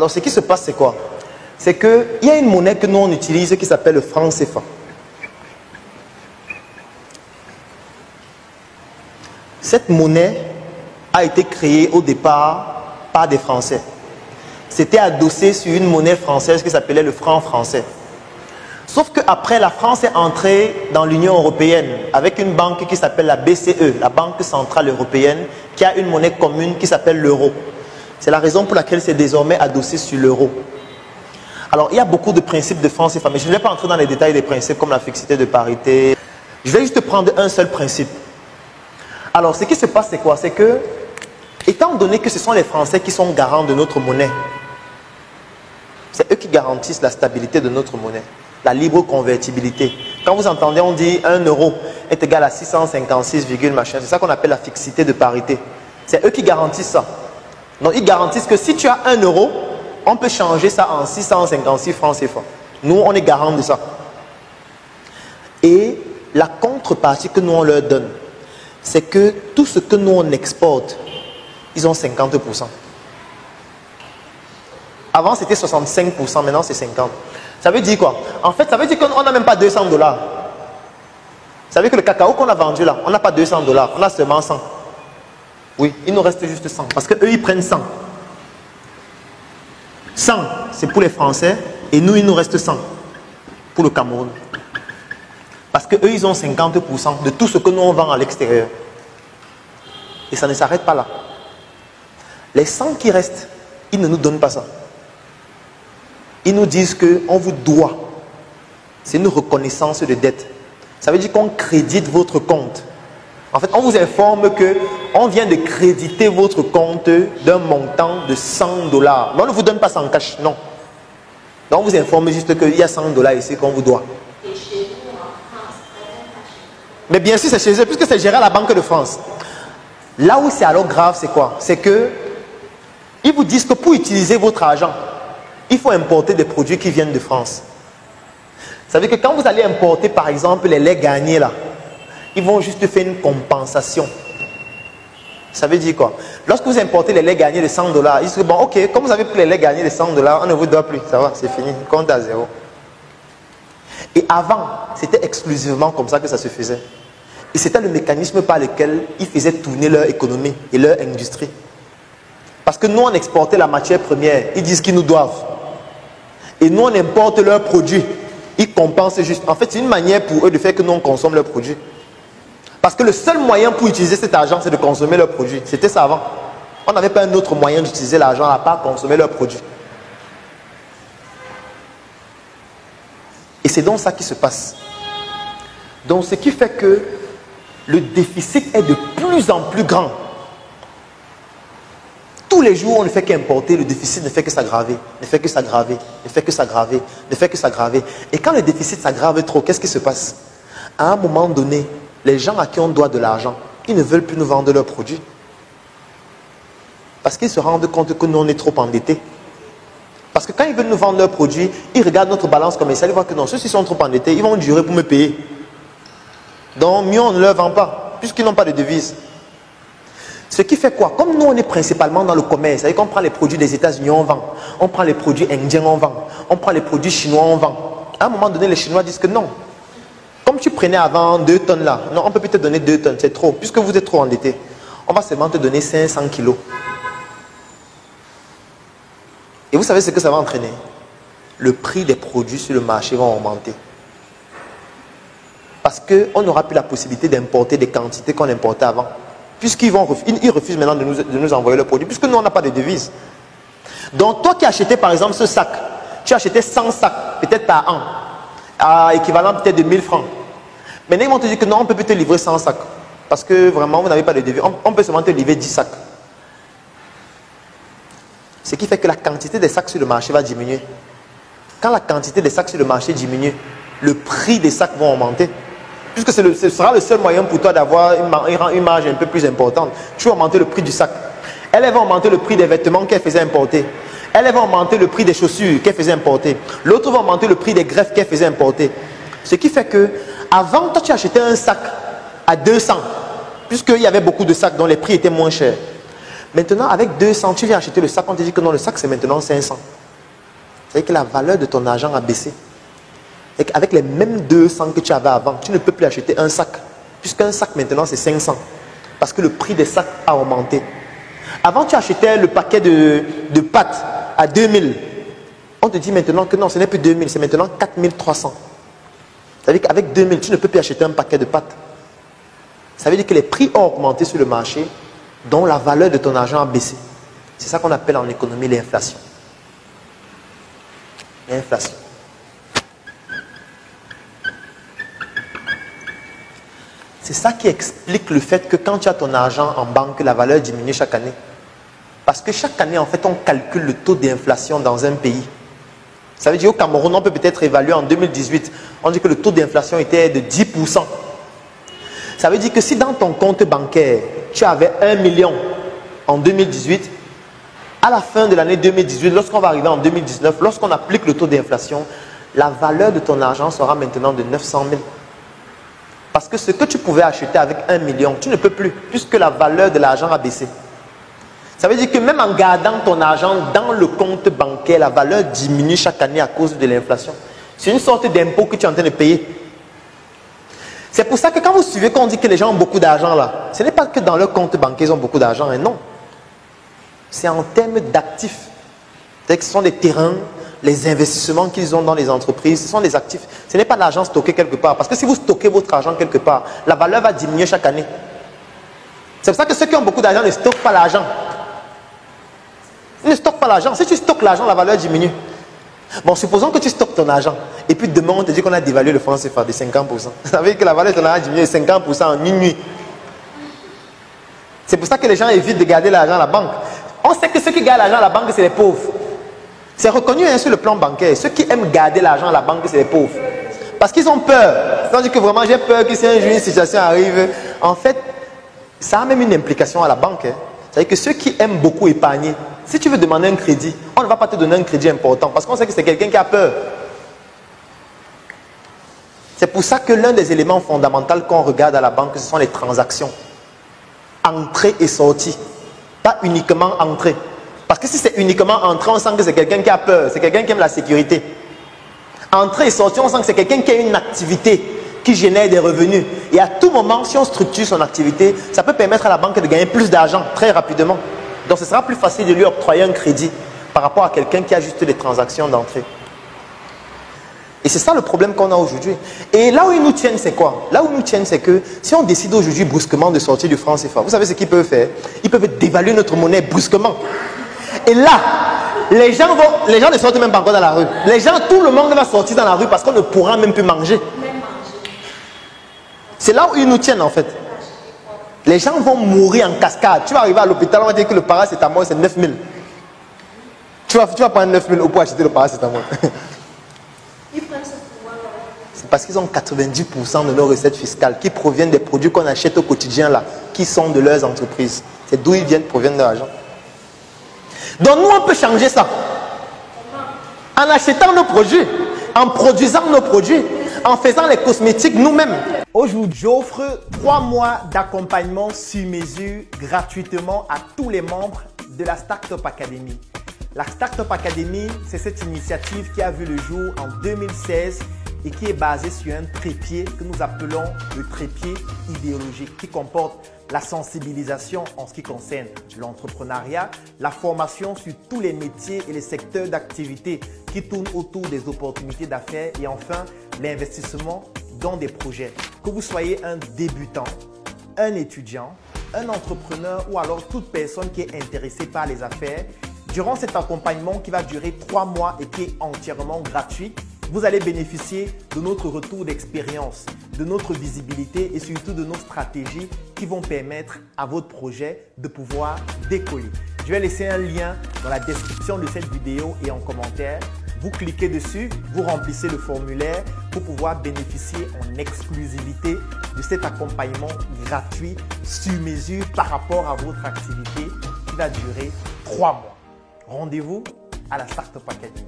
Alors, ce qui se passe, c'est quoi? C'est qu'il y a une monnaie que nous, on utilise qui s'appelle le franc CFA. Cette monnaie a été créée au départ par des Français. C'était adossé sur une monnaie française qui s'appelait le franc français. Sauf qu'après, la France est entrée dans l'Union européenne avec une banque qui s'appelle la BCE, la Banque centrale européenne, qui a une monnaie commune qui s'appelle l'euro. C'est la raison pour laquelle c'est désormais adossé sur l'euro. Alors, il y a beaucoup de principes de franc CFA, mais je ne vais pas entrer dans les détails des principes comme la fixité de parité. Je vais juste prendre un seul principe. Alors, ce qui se passe, c'est quoi? C'est que, étant donné que ce sont les Français qui sont garants de notre monnaie, c'est eux qui garantissent la stabilité de notre monnaie, la libre convertibilité. Quand vous entendez, on dit 1 euro est égal à 656, machin, c'est ça qu'on appelle la fixité de parité. C'est eux qui garantissent ça. Donc, ils garantissent que si tu as 1 euro, on peut changer ça en 656 francs CFA. Nous, on est garant de ça. Et la contrepartie que nous, on leur donne, c'est que tout ce que nous, on exporte, ils ont 50%. Avant, c'était 65%, maintenant, c'est 50%. Ça veut dire quoi? En fait, ça veut dire qu'on n'a même pas 200 $. Ça veut dire que le cacao qu'on a vendu là, on n'a pas 200 $, on a seulement 100. Oui, il nous reste juste 100, parce qu'eux, ils prennent 100. 100, c'est pour les Français, et nous, il nous reste 100 pour le Cameroun. Parce qu'eux, ils ont 50% de tout ce que nous, on vend à l'extérieur. Et ça ne s'arrête pas là. Les 100 qui restent, ils ne nous donnent pas ça. Ils nous disent qu'on vous doit. C'est une reconnaissance de dette. Ça veut dire qu'on crédite votre compte. En fait, on vous informe qu'on vient de créditer votre compte d'un montant de 100 $. Mais on ne vous donne pas ça en cash, non. Donc, on vous informe juste qu'il y a 100 $ ici qu'on vous doit. Et chez nous, en France, mais bien sûr, c'est chez eux, puisque c'est géré à la Banque de France. Là où c'est alors grave, c'est quoi? C'est que ils vous disent que pour utiliser votre argent, il faut importer des produits qui viennent de France. Ça veut dire que quand vous allez importer, par exemple, les laits gagnés là, ils vont juste faire une compensation. Ça veut dire quoi? Lorsque vous importez les laits gagnés de 100 $, ils disent bon, ok, comme vous avez pris les laits gagnés de 100 $, on ne vous doit plus. Ça va, c'est fini, compte à zéro. Et avant, c'était exclusivement comme ça que ça se faisait. Et c'était le mécanisme par lequel ils faisaient tourner leur économie et leur industrie. Parce que nous, on exportait la matière première, ils disent qu'ils nous doivent. Et nous, on importe leurs produits. Ils compensent juste. En fait, c'est une manière pour eux de faire que nous, on consomme leurs produits. Parce que le seul moyen pour utiliser cet argent, c'est de consommer leurs produits. C'était ça avant. On n'avait pas un autre moyen d'utiliser l'argent à part consommer leurs produits. Et c'est donc ça qui se passe. Donc, ce qui fait que le déficit est de plus en plus grand. Tous les jours, on ne fait qu'importer, le déficit ne fait que s'aggraver, ne fait que s'aggraver, ne fait que s'aggraver, ne fait que s'aggraver. Et quand le déficit s'aggrave trop, qu'est-ce qui se passe? À un moment donné, les gens à qui on doit de l'argent, ils ne veulent plus nous vendre leurs produits. Parce qu'ils se rendent compte que nous, on est trop endettés. Parce que quand ils veulent nous vendre leurs produits, ils regardent notre balance commerciale, ils voient que non, ceux-ci sont trop endettés, ils vont durer pour me payer. Donc, mieux on ne leur vend pas, puisqu'ils n'ont pas de devise. Ce qui fait quoi? Comme nous, on est principalement dans le commerce, c'est-à-dire qu'on prend les produits des États-Unis, on vend. On prend les produits indiens, on vend. On prend les produits chinois, on vend. À un moment donné, les Chinois disent que non. Comme tu prenais avant 2 tonnes là, non, on peut peut-être donner 2 tonnes, c'est trop. Puisque vous êtes trop endetté, on va seulement te donner 500 kilos. Et vous savez ce que ça va entraîner? Le prix des produits sur le marché va augmenter. Parce qu'on n'aura plus la possibilité d'importer des quantités qu'on importait avant. Puisqu'ils refusent maintenant de nous envoyer leurs produits, puisque nous, on n'a pas de devises. Donc, toi qui as acheté par exemple ce sac, tu as acheté 100 sacs, peut-être par an, à équivalent peut-être de 1000 francs. Maintenant, ils vont te dire que non, on peut plus te livrer 100 sacs. Parce que vraiment, vous n'avez pas de devis. On peut seulement te livrer 10 sacs. Ce qui fait que la quantité des sacs sur le marché va diminuer. Quand la quantité des sacs sur le marché diminue, le prix des sacs va augmenter. Puisque ce sera le seul moyen pour toi d'avoir une marge un peu plus importante. Tu vas augmenter le prix du sac. Elle va augmenter le prix des vêtements qu'elle faisait importer. Elle va augmenter le prix des chaussures qu'elle faisait importer. L'autre va augmenter le prix des greffes qu'elle faisait importer. Ce qui fait que, avant, toi, tu achetais un sac à 200. Puisqu'il y avait beaucoup de sacs dont les prix étaient moins chers. Maintenant, avec 200, tu viens acheter le sac, on te dit que non, le sac c'est maintenant 500. C'est-à-dire que la valeur de ton argent a baissé. Et avec les mêmes 200 que tu avais avant, tu ne peux plus acheter un sac. Puisqu'un sac maintenant c'est 500. Parce que le prix des sacs a augmenté. Avant tu achetais le paquet de pâtes à 2000. On te dit maintenant que non, ce n'est plus 2000, c'est maintenant 4300. C'est-à-dire qu'avec 2000, tu ne peux plus acheter un paquet de pâtes. Ça veut dire que les prix ont augmenté sur le marché, dont la valeur de ton argent a baissé. C'est ça qu'on appelle en économie l'inflation. L'inflation. C'est ça qui explique le fait que quand tu as ton argent en banque, la valeur diminue chaque année. Parce que chaque année, en fait, on calcule le taux d'inflation dans un pays. Ça veut dire au Cameroun, on peut peut-être évaluer en 2018, on dit que le taux d'inflation était de 10%. Ça veut dire que si dans ton compte bancaire, tu avais 1 million en 2018, à la fin de l'année 2018, lorsqu'on va arriver en 2019, lorsqu'on applique le taux d'inflation, la valeur de ton argent sera maintenant de 900 000. Parce que ce que tu pouvais acheter avec 1 million, tu ne peux plus, puisque la valeur de l'argent a baissé. Ça veut dire que même en gardant ton argent dans le compte bancaire, la valeur diminue chaque année à cause de l'inflation. C'est une sorte d'impôt que tu es en train de payer. C'est pour ça que quand vous suivez qu'on dit que les gens ont beaucoup d'argent là, ce n'est pas que dans leur compte bancaire ils ont beaucoup d'argent, hein, non. C'est en termes d'actifs. C'est-à-dire que ce sont des terrains, les investissements qu'ils ont dans les entreprises, ce sont des actifs. Ce n'est pas de l'argent stocké quelque part. Parce que si vous stockez votre argent quelque part, la valeur va diminuer chaque année. C'est pour ça que ceux qui ont beaucoup d'argent ne stockent pas l'argent. Ils ne stockent pas l'argent. Si tu stockes l'argent, la valeur diminue. Bon, supposons que tu stockes ton argent. Et puis demain, on te dit qu'on a dévalué le franc CFA de 50%. Ça veut dire que la valeur de ton argent a diminué de 50% en une nuit. C'est pour ça que les gens évitent de garder l'argent à la banque. On sait que ceux qui gardent l'argent à la banque, c'est les pauvres. C'est reconnu hein, sur le plan bancaire. Ceux qui aiment garder l'argent à la banque, c'est les pauvres. Parce qu'ils ont peur. Ils ont dit que vraiment, j'ai peur que si un jour une situation arrive. En fait, ça a même une implication à la banque. Hein. C'est-à-dire que ceux qui aiment beaucoup épargner, si tu veux demander un crédit, on ne va pas te donner un crédit important. Parce qu'on sait que c'est quelqu'un qui a peur. C'est pour ça que l'un des éléments fondamentaux qu'on regarde à la banque, ce sont les transactions. Entrée et sortie. Pas uniquement entrée. Parce que si c'est uniquement entrée, on sent que c'est quelqu'un qui a peur. C'est quelqu'un qui aime la sécurité. Entrée et sortie, on sent que c'est quelqu'un qui a une activité qui génère des revenus. Et à tout moment, si on structure son activité, ça peut permettre à la banque de gagner plus d'argent très rapidement. Donc ce sera plus facile de lui octroyer un crédit par rapport à quelqu'un qui a juste des transactions d'entrée. Et c'est ça le problème qu'on a aujourd'hui. Et là où ils nous tiennent, c'est quoi? Là où ils nous tiennent, c'est que si on décide aujourd'hui brusquement de sortir du franc CFA, vous savez ce qu'ils peuvent faire? Ils peuvent dévaluer notre monnaie brusquement. Et là, les gens ne sortent même pas encore dans la rue. Les gens, tout le monde va sortir dans la rue parce qu'on ne pourra même plus manger. C'est là où ils nous tiennent en fait. Les gens vont mourir en cascade. Tu vas arriver à l'hôpital, on va dire que le paracétamol c'est 9 000. Tu vas prendre 9 000 pour acheter le paracétamol. C'est parce qu'ils ont 90% de nos recettes fiscales qui proviennent des produits qu'on achète au quotidien là, qui sont de leurs entreprises. C'est d'où ils proviennent de l'argent. Donc nous on peut changer ça. En achetant nos produits, en produisant nos produits, en faisant les cosmétiques nous-mêmes. Aujourd'hui, j'offre 3 mois d'accompagnement sur mesure gratuitement à tous les membres de la Startup Academy. La Startup Academy, c'est cette initiative qui a vu le jour en 2016 et qui est basée sur un trépied que nous appelons le trépied idéologique qui comporte la sensibilisation en ce qui concerne l'entrepreneuriat, la formation sur tous les métiers et les secteurs d'activité qui tournent autour des opportunités d'affaires et enfin l'investissement dans des projets. Que vous soyez un débutant, un étudiant, un entrepreneur ou alors toute personne qui est intéressée par les affaires, durant cet accompagnement qui va durer 3 mois et qui est entièrement gratuit, vous allez bénéficier de notre retour d'expérience, de notre visibilité et surtout de nos stratégies qui vont permettre à votre projet de pouvoir décoller. Je vais laisser un lien dans la description de cette vidéo et en commentaire. Vous cliquez dessus, vous remplissez le formulaire pour pouvoir bénéficier en exclusivité de cet accompagnement gratuit sur mesure par rapport à votre activité qui va durer 3 mois. Rendez-vous à la Startup Academy.